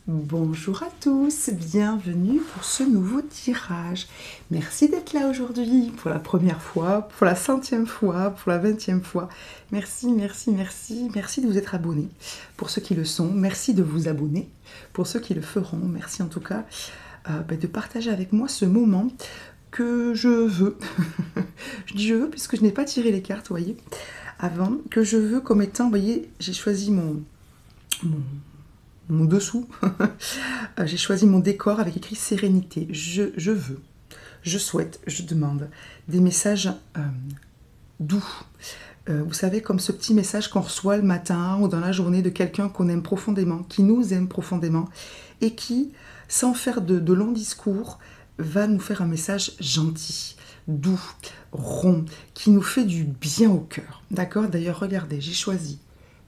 Bonjour à tous, bienvenue pour ce nouveau tirage. Merci d'être là aujourd'hui pour la première fois, pour la 100e fois, pour la 20e fois. Merci, merci, merci, merci de vous être abonnés. Pour ceux qui le sont, merci de vous abonner. Pour ceux qui le feront, merci en tout cas de partager avec moi ce moment que je veux. Je dis je veux puisque je n'ai pas tiré les cartes, vous voyez, avant, que je veux comme étant, vous voyez, j'ai choisi mon dessous, j'ai choisi mon décor avec écrit sérénité. Je veux, je souhaite, je demande des messages doux. Vous savez, comme ce petit message qu'on reçoit le matin ou dans la journée de quelqu'un qu'on aime profondément, qui nous aime profondément et qui, sans faire de longs discours, va nous faire un message gentil, doux, rond, qui nous fait du bien au cœur. D'accord? D'ailleurs, regardez, j'ai choisi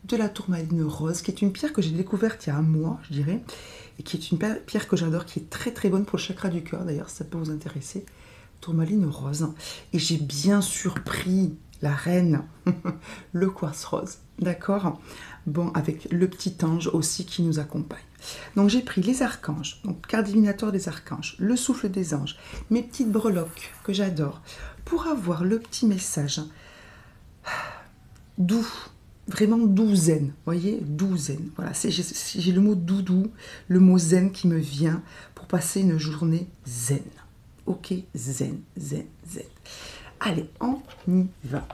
de la tourmaline rose, qui est une pierre que j'ai découverte il y a un mois, je dirais, et qui est une pierre que j'adore, qui est très très bonne pour le chakra du cœur, d'ailleurs, ça peut vous intéresser. Tourmaline rose. Et j'ai bien sûr pris la reine, le quartz rose, d'accord? Bon, avec le petit ange aussi qui nous accompagne. Donc j'ai pris les archanges, donc carte divinatoire des archanges, le souffle des anges, mes petites breloques que j'adore, pour avoir le petit message doux, vraiment doux zen, vous voyez, doux zen. Voilà, j'ai le mot doudou, le mot zen qui me vient pour passer une journée zen. Ok, zen, zen, zen. Allez, on y va.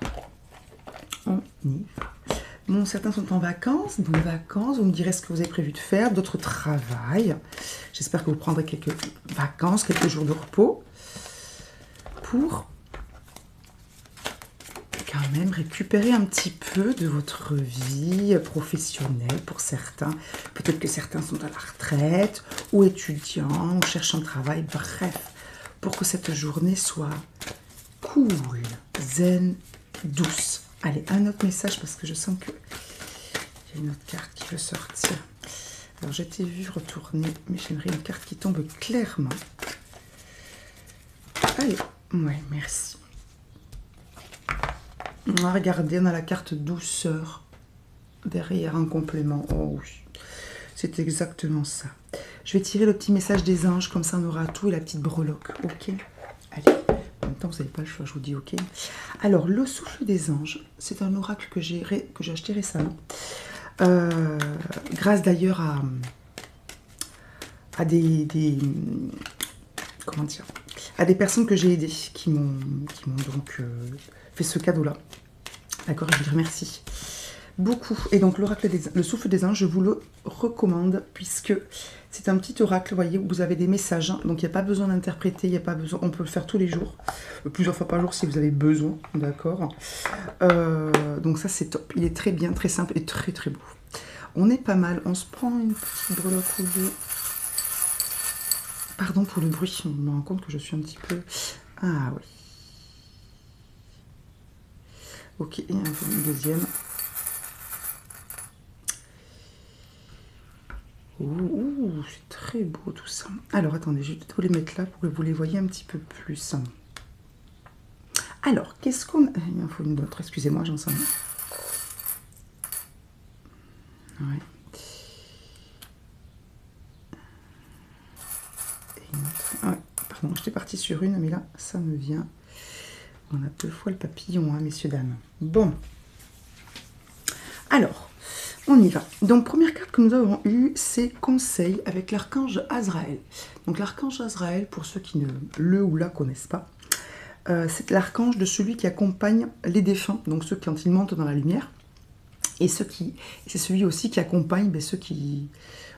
On y va. Bon, certains sont en vacances, bonnes vacances, vous me direz ce que vous avez prévu de faire, d'autres travaillent. J'espère que vous prendrez quelques vacances, quelques jours de repos pour quand même récupérer un petit peu de votre vie professionnelle pour certains. Peut-être que certains sont à la retraite, ou étudiants, ou cherchent un travail, bref, pour que cette journée soit cool, zen, douce. Allez, un autre message parce que je sens que il y a une autre carte qui veut sortir. Alors, je t'ai vu retourner, mais j'aimerais une carte qui tombe clairement. Allez, ouais, merci. Regardez, on a la carte douceur derrière un complément. Oh oui, c'est exactement ça. Je vais tirer le petit message des anges, comme ça on aura tout et la petite breloque. Ok, allez. En même temps, vous n'avez pas le choix, je vous dis ok. Alors, le souffle des anges, c'est un oracle que j'ai acheté récemment. Grâce d'ailleurs à des comment dire, à des personnes que j'ai aidées qui m'ont donc fait ce cadeau-là. D'accord, je vous remercie beaucoup. Et donc l'oracle le souffle des anges, je vous le recommande puisque c'est un petit oracle, vous voyez, où vous avez des messages. Donc il n'y a pas besoin d'interpréter, il n'y a pas besoin, on peut le faire tous les jours, plusieurs fois par jour si vous avez besoin, d'accord. Donc ça c'est top. Il est très bien, très simple et très très beau. On est pas mal. On se prend une petite breloque ou deux. Pardon pour le bruit, on me rend compte que je suis un petit peu... Ah oui. Ok, et une deuxième. Ouh, c'est très beau tout ça. Alors, attendez, je vais vous les mettre là pour que vous les voyez un petit peu plus. Alors, qu'est-ce qu'on... Il m'en faut une autre, excusez-moi, j'en sens. Ouais. Ouais, pardon, j'étais partie sur une, mais là, ça me vient. On a deux fois le papillon, hein, messieurs, dames. Bon. Alors, on y va. Donc, première carte que nous avons eue, c'est Conseil avec l'archange Azraël. Donc, l'archange Azraël, pour ceux qui ne le ou la connaissent pas, c'est l'archange de celui qui accompagne les défunts, donc ceux quand ils montent dans la lumière. Et c'est celui aussi qui accompagne ceux qui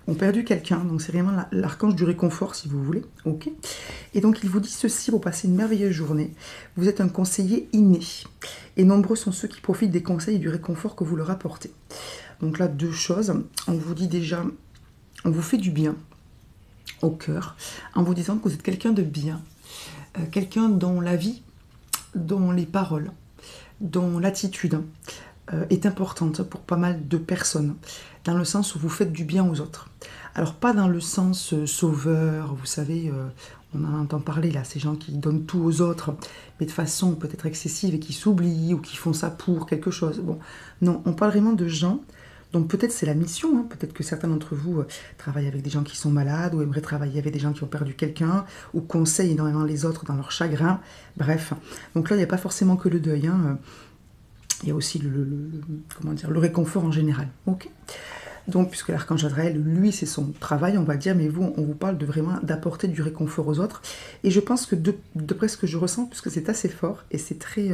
ont perdu quelqu'un. Donc c'est vraiment l'archange du réconfort, si vous voulez. Ok. Et donc il vous dit ceci pour passer une merveilleuse journée. Vous êtes un conseiller inné. Et nombreux sont ceux qui profitent des conseils et du réconfort que vous leur apportez. Donc là, deux choses. On vous dit déjà, on vous fait du bien au cœur, en vous disant que vous êtes quelqu'un de bien. Quelqu'un dont la vie, dont les paroles, dont l'attitude est importante pour pas mal de personnes, dans le sens où vous faites du bien aux autres. Alors pas dans le sens sauveur, vous savez, on en entend parler là, ces gens qui donnent tout aux autres, mais de façon peut-être excessive et qui s'oublient ou qui font ça pour quelque chose. Bon, non, on parle vraiment de gens Donc peut-être c'est la mission, hein. Peut-être que certains d'entre vous travaillent avec des gens qui sont malades, ou aimeraient travailler avec des gens qui ont perdu quelqu'un, ou conseillent énormément les autres dans leur chagrin. Bref, donc là il n'y a pas forcément que le deuil, hein. Il y a aussi comment dire, le réconfort en général. Ok. Donc, puisque l'archange Azraël, lui, c'est son travail, on va dire, mais vous, on vous parle de vraiment d'apporter du réconfort aux autres. Et je pense que d'après ce que je ressens, puisque c'est assez fort, et c'est très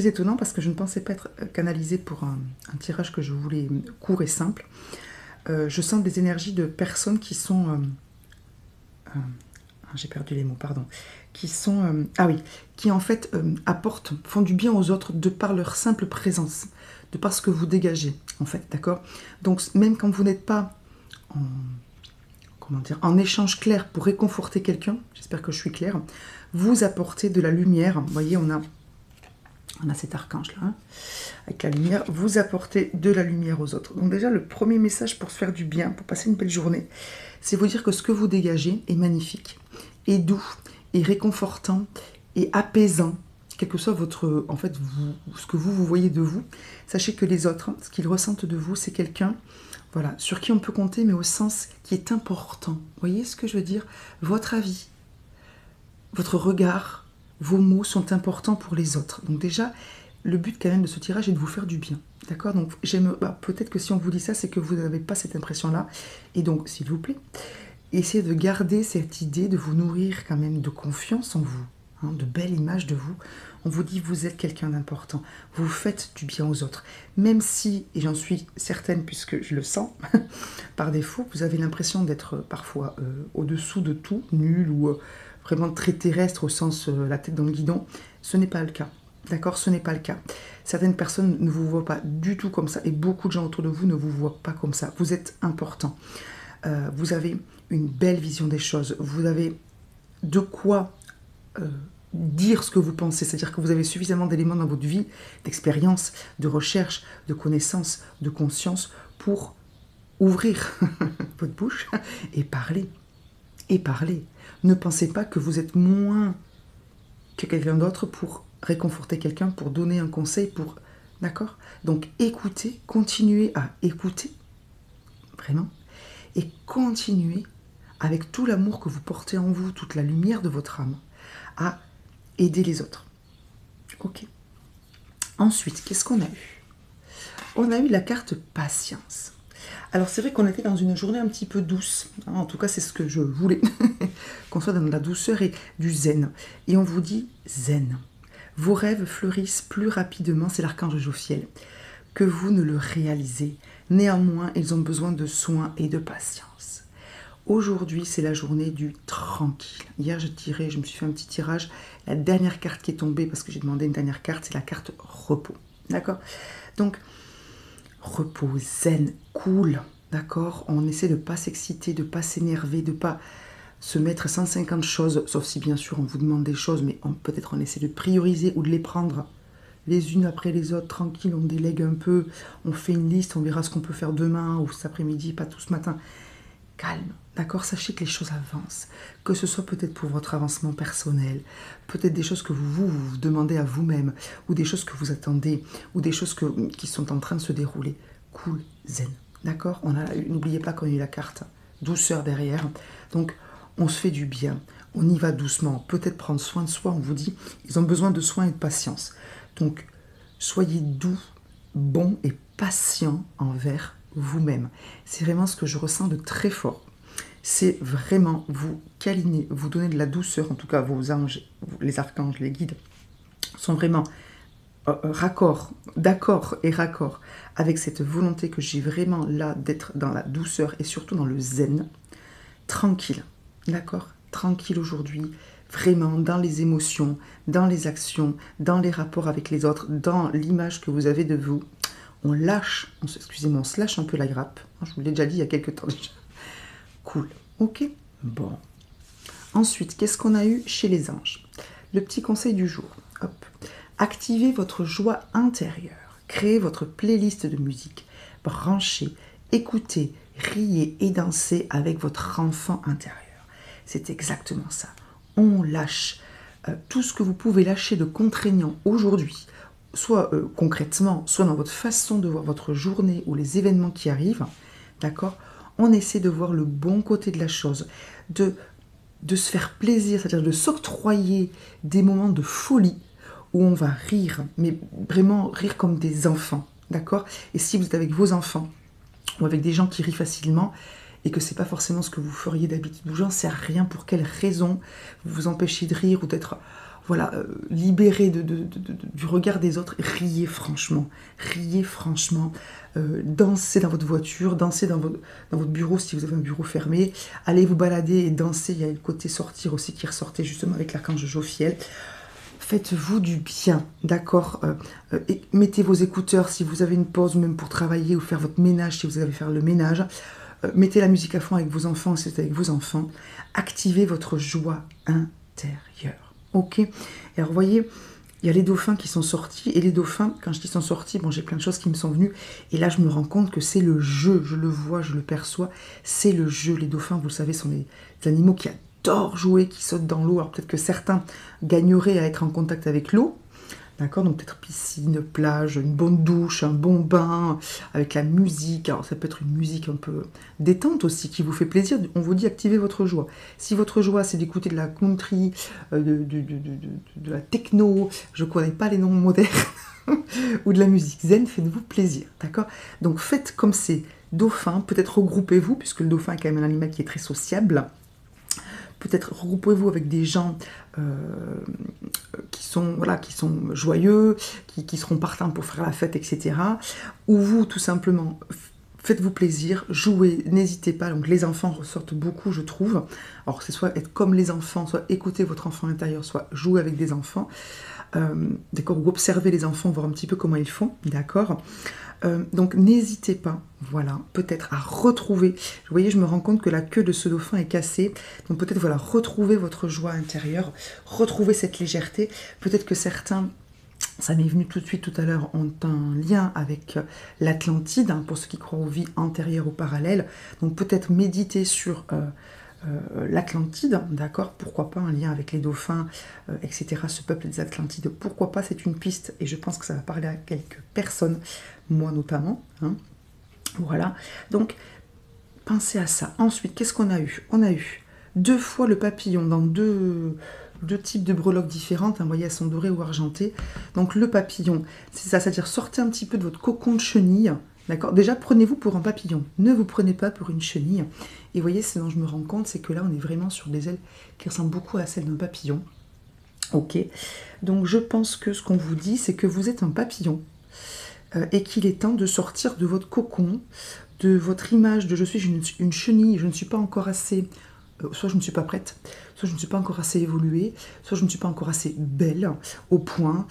étonnant, parce que je ne pensais pas être canalisée pour un tirage que je voulais court et simple. Je sens des énergies de personnes qui sont... j'ai perdu les mots, pardon. Qui sont... qui en fait font du bien aux autres de par leur simple présence, de par ce que vous dégagez, en fait, d'accord? Donc, même quand vous n'êtes pas en échange clair pour réconforter quelqu'un, j'espère que je suis claire, vous apportez de la lumière. Vous voyez, on a cet archange-là, hein, avec la lumière, vous apportez de la lumière aux autres. Donc déjà, le premier message pour se faire du bien, pour passer une belle journée, c'est vous dire que ce que vous dégagez est magnifique, est doux, est réconfortant, est apaisant, quel que soit votre, en fait, ce que vous voyez de vous. Sachez que les autres, ce qu'ils ressentent de vous, c'est quelqu'un, voilà, sur qui on peut compter, mais au sens qui est important. Vous voyez ce que je veux dire? Votre avis, votre regard, vos mots sont importants pour les autres. Donc déjà, le but quand même de ce tirage est de vous faire du bien. D'accord? Donc peut-être que si on vous dit ça, c'est que vous n'avez pas cette impression-là. Et donc, s'il vous plaît, essayez de garder cette idée, de vous nourrir quand même de confiance en vous, hein, de belles images de vous. On vous dit, vous êtes quelqu'un d'important. Vous faites du bien aux autres. Même si, et j'en suis certaine puisque je le sens, par défaut, vous avez l'impression d'être parfois au-dessous de tout, nul ou vraiment très terrestre au sens la tête dans le guidon. Ce n'est pas le cas. D'accord? Ce n'est pas le cas. Certaines personnes ne vous voient pas du tout comme ça et beaucoup de gens autour de vous ne vous voient pas comme ça. Vous êtes important. Vous avez une belle vision des choses. Vous avez de quoi dire ce que vous pensez. C'est-à-dire que vous avez suffisamment d'éléments dans votre vie, d'expérience, de recherche, de connaissance, de conscience pour ouvrir votre bouche et parler. Et parler. Ne pensez pas que vous êtes moins que quelqu'un d'autre pour réconforter quelqu'un, pour donner un conseil, pour... D'accord? Donc écoutez, continuez à écouter, vraiment, et continuez avec tout l'amour que vous portez en vous, toute la lumière de votre âme, à aider les autres. Ok. Ensuite, qu'est-ce qu'on a eu? On a eu la carte patience. Alors c'est vrai qu'on était dans une journée un petit peu douce, hein, en tout cas c'est ce que je voulais, qu'on soit dans la douceur et du zen. Et on vous dit zen. Vos rêves fleurissent plus rapidement, c'est l'archange Jophiel, que vous ne le réalisez. Néanmoins, ils ont besoin de soins et de patience. Aujourd'hui, c'est la journée du tranquille. Hier, je me suis fait un petit tirage. La dernière carte qui est tombée, parce que j'ai demandé une dernière carte, c'est la carte repos. D'accord? Donc, repos, zen, cool, d'accord? On essaie de ne pas s'exciter, de ne pas s'énerver, de ne pas se mettre 150 choses, sauf si bien sûr on vous demande des choses, mais peut-être on essaie de prioriser ou de les prendre les unes après les autres, tranquille, on délègue un peu, on fait une liste, on verra ce qu'on peut faire demain ou cet après-midi, pas tout ce matin. Calme, d'accord? Sachez que les choses avancent, que ce soit peut-être pour votre avancement personnel, peut-être des choses que vous demandez à vous-même, ou des choses que vous attendez, ou des choses qui sont en train de se dérouler. Cool, zen, d'accord? N'oubliez pas qu'on a eu la carte douceur derrière, donc on se fait du bien, on y va doucement, peut-être prendre soin de soi, on vous dit, ils ont besoin de soins et de patience. Donc, soyez doux, bon et patient envers vous-même. C'est vraiment ce que je ressens de très fort. C'est vraiment vous câliner, vous donner de la douceur, en tout cas vos anges, les archanges, les guides, sont vraiment d'accord et raccord avec cette volonté que j'ai vraiment là d'être dans la douceur et surtout dans le zen, tranquille, d'accord? Tranquille aujourd'hui, vraiment dans les émotions, dans les actions, dans les rapports avec les autres, dans l'image que vous avez de vous. On se lâche un peu la grappe. Je vous l'ai déjà dit il y a quelques temps déjà. Cool, ok? Bon. Ensuite, qu'est-ce qu'on a eu chez les anges? Le petit conseil du jour. Hop. Activez votre joie intérieure. Créez votre playlist de musique. Branchez, écoutez, riez et dansez avec votre enfant intérieur. C'est exactement ça. On lâche tout ce que vous pouvez lâcher de contraignant aujourd'hui, soit concrètement, soit dans votre façon de voir votre journée ou les événements qui arrivent, d'accord, on essaie de voir le bon côté de la chose, de se faire plaisir, c'est-à-dire de s'octroyer des moments de folie où on va rire, mais vraiment rire comme des enfants, d'accord? Et si vous êtes avec vos enfants ou avec des gens qui rient facilement et que c'est pas forcément ce que vous feriez d'habitude, ou j'en sais rien pour quelle raison vous vous empêchez de rire ou d'être voilà, libéré du regard des autres, riez franchement, dansez dans votre voiture, dansez dans votre bureau si vous avez un bureau fermé, allez vous balader et danser, il y a le côté sortir aussi qui ressortait justement avec l'archange Jophiel. Faites-vous du bien, d'accord, et mettez vos écouteurs si vous avez une pause, même pour travailler ou faire votre ménage, si vous avez à faire le ménage. Mettez la musique à fond avec vos enfants, si c'est avec vos enfants. Activez votre joie intérieure. Ok. Et alors, vous voyez, il y a les dauphins qui sont sortis. Et les dauphins, quand je dis sont sortis, bon, j'ai plein de choses qui me sont venues. Et là, je me rends compte que c'est le jeu. Je le vois, je le perçois. C'est le jeu. Les dauphins, vous le savez, sont des animaux qui adorent jouer, qui sautent dans l'eau. Alors, peut-être que certains gagneraient à être en contact avec l'eau. D'accord, donc peut-être piscine, plage, une bonne douche, un bon bain, avec la musique. Alors ça peut être une musique un peu détente aussi, qui vous fait plaisir. On vous dit activez votre joie. Si votre joie c'est d'écouter de la country, de la techno, je ne connais pas les noms modernes, ou de la musique zen, faites-vous plaisir. D'accord, donc faites comme ces dauphins, peut-être regroupez-vous, puisque le dauphin est quand même un animal qui est très sociable. Peut-être regroupez-vous avec des gens qui sont joyeux, qui seront partants pour faire la fête, etc. Ou vous, tout simplement, faites-vous plaisir, jouez, n'hésitez pas. Donc les enfants ressortent beaucoup, je trouve. Alors c'est soit être comme les enfants, soit écouter votre enfant intérieur, soit jouer avec des enfants. D'accord, ou observer les enfants, voir un petit peu comment ils font, d'accord. Donc n'hésitez pas, voilà, peut-être à retrouver. Vous voyez, je me rends compte que la queue de ce dauphin est cassée. Donc peut-être, voilà, retrouver votre joie intérieure, retrouver cette légèreté. Peut-être que certains, ça m'est venu tout de suite tout à l'heure, ont un lien avec l'Atlantide, hein, pour ceux qui croient aux vies antérieures ou parallèles. Donc peut-être méditer sur l'Atlantide, d'accord, pourquoi pas un lien avec les dauphins, etc., ce peuple des Atlantides, pourquoi pas, c'est une piste, et je pense que ça va parler à quelques personnes, moi notamment, hein. Voilà, donc pensez à ça. Ensuite, qu'est-ce qu'on a eu? On a eu 2 fois le papillon dans deux types de breloques différentes, hein, vous voyez, elles sont dorées ou argentées. Donc le papillon, c'est ça, c'est-à-dire sortez un petit peu de votre cocon de chenille. D'accord. Déjà, prenez-vous pour un papillon. Ne vous prenez pas pour une chenille. Et vous voyez, ce dont je me rends compte, c'est que là, on est vraiment sur des ailes qui ressemblent beaucoup à celles d'un papillon. Ok. Donc, je pense que ce qu'on vous dit, c'est que vous êtes un papillon et qu'il est temps de sortir de votre cocon, de votre image de je suis une chenille, je ne suis pas encore assez... soit je ne suis pas prête, soit je ne suis pas encore assez évoluée, soit je ne suis pas encore assez belle, au point,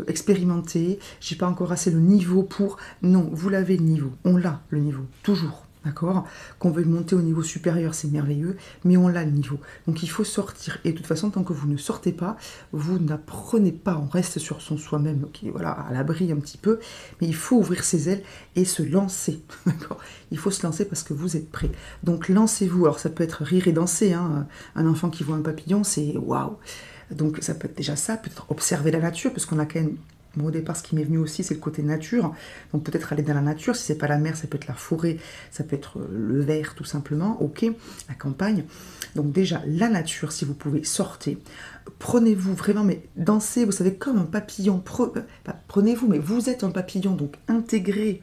expérimentée, j'ai pas encore assez le niveau pour... Non, vous l'avez le niveau, on l'a le niveau, toujours, d'accord? Qu'on veuille monter au niveau supérieur, c'est merveilleux, mais on l'a le niveau. Donc il faut sortir, et de toute façon, tant que vous ne sortez pas, vous n'apprenez pas, on reste sur son soi-même, qui voilà, à l'abri un petit peu, mais il faut ouvrir ses ailes et se lancer, d'accord? Il faut se lancer parce que vous êtes prêt. Donc lancez-vous, alors ça peut être rire et danser, hein. Un enfant qui voit un papillon, c'est waouh! Donc ça peut être déjà ça, peut-être observer la nature, parce qu'on a quand même... Moi, au départ, ce qui m'est venu aussi, c'est le côté nature. Donc, peut-être aller dans la nature. Si c'est pas la mer, ça peut être la forêt, ça peut être le vert, tout simplement. Ok, la campagne. Donc, déjà, la nature, si vous pouvez, sortez. Prenez-vous vraiment, mais dansez, vous savez, comme un papillon. Prenez-vous, mais vous êtes un papillon. Donc, intégrez,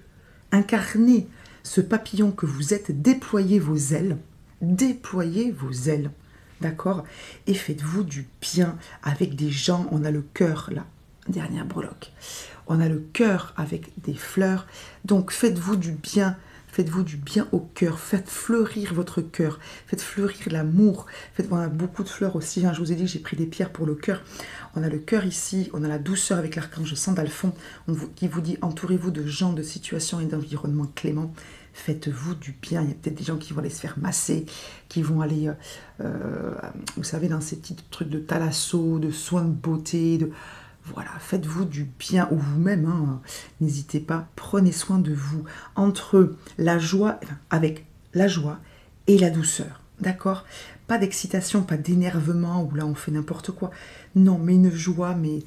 incarnez ce papillon que vous êtes. Déployez vos ailes. Déployez vos ailes. D'accord? Et faites-vous du bien avec des gens. On a le cœur, là. Dernière breloque. On a le cœur avec des fleurs. Donc faites-vous du bien. Faites-vous du bien au cœur. Faites fleurir votre cœur. Faites fleurir l'amour. On a beaucoup de fleurs aussi. Hein. Je vous ai dit que j'ai pris des pierres pour le cœur. On a le cœur ici. On a la douceur avec l'archange Sandalphon qui vous dit entourez-vous de gens, de situations et d'environnements cléments. Faites-vous du bien. Il y a peut-être des gens qui vont aller se faire masser, qui vont aller, vous savez, dans ces petits trucs de thalasso, de soins de beauté, voilà, faites-vous du bien, ou vous-même, hein, n'hésitez pas, prenez soin de vous, entre la joie, avec la joie et la douceur, d'accord? Pas d'excitation, pas d'énervement, où là on fait n'importe quoi, non, mais une joie, mais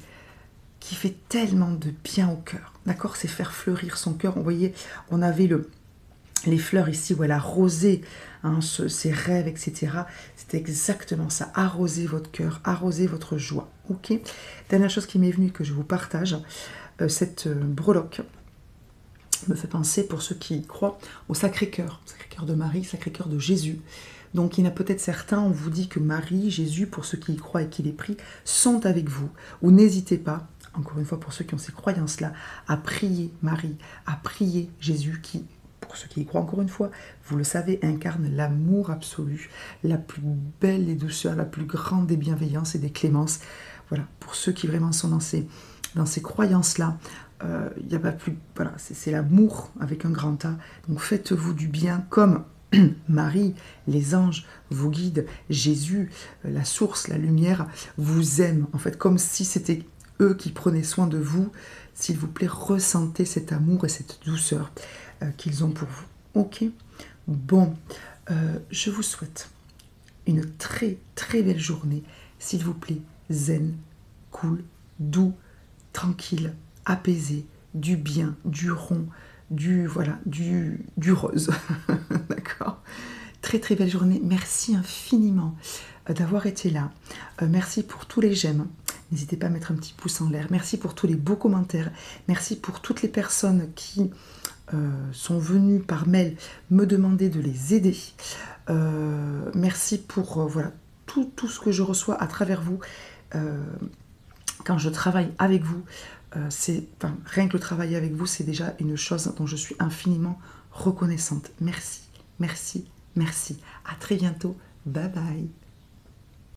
qui fait tellement de bien au cœur. D'accord? C'est faire fleurir son cœur. Vous voyez, on avait les fleurs ici où elle a arrosé hein, ses rêves, etc. C'est exactement ça. Arroser votre cœur, arroser votre joie. Ok? Dernière chose qui m'est venue que je vous partage, cette breloque me fait penser pour ceux qui croient au Sacré-Cœur de Marie, Sacré-Cœur de Jésus. Donc il y en a peut-être certains, on vous dit que Marie, Jésus, pour ceux qui y croient et qui les prient, sont avec vous. Ou n'hésitez pas, encore une fois pour ceux qui ont ces croyances-là, à prier Marie, à prier Jésus qui, pour ceux qui y croient encore une fois, vous le savez, incarne l'amour absolu, la plus belle des douceurs, la plus grande des bienveillances et des clémences. Voilà, pour ceux qui vraiment sont dans ces croyances-là, il n'y a pas plus... Voilà, c'est l'amour avec un grand A. Donc faites-vous du bien comme Marie, les anges vous guident, Jésus, la source, la lumière, vous aime. En fait, comme si c'était eux qui prenaient soin de vous. S'il vous plaît, ressentez cet amour et cette douceur qu'ils ont pour vous. Ok? Bon, je vous souhaite une très très belle journée. S'il vous plaît, zen, cool, doux, tranquille, apaisé, du bien, du rond, du rose. D'accord? Très très belle journée. Merci infiniment d'avoir été là. Merci pour tous les j'aime. N'hésitez pas à mettre un petit pouce en l'air. Merci pour tous les beaux commentaires. Merci pour toutes les personnes qui sont venues par mail me demander de les aider. Merci pour voilà, tout ce que je reçois à travers vous. Quand je travaille avec vous, rien que le travail avec vous, c'est déjà une chose dont je suis infiniment reconnaissante. Merci, merci, merci. À très bientôt. Bye bye.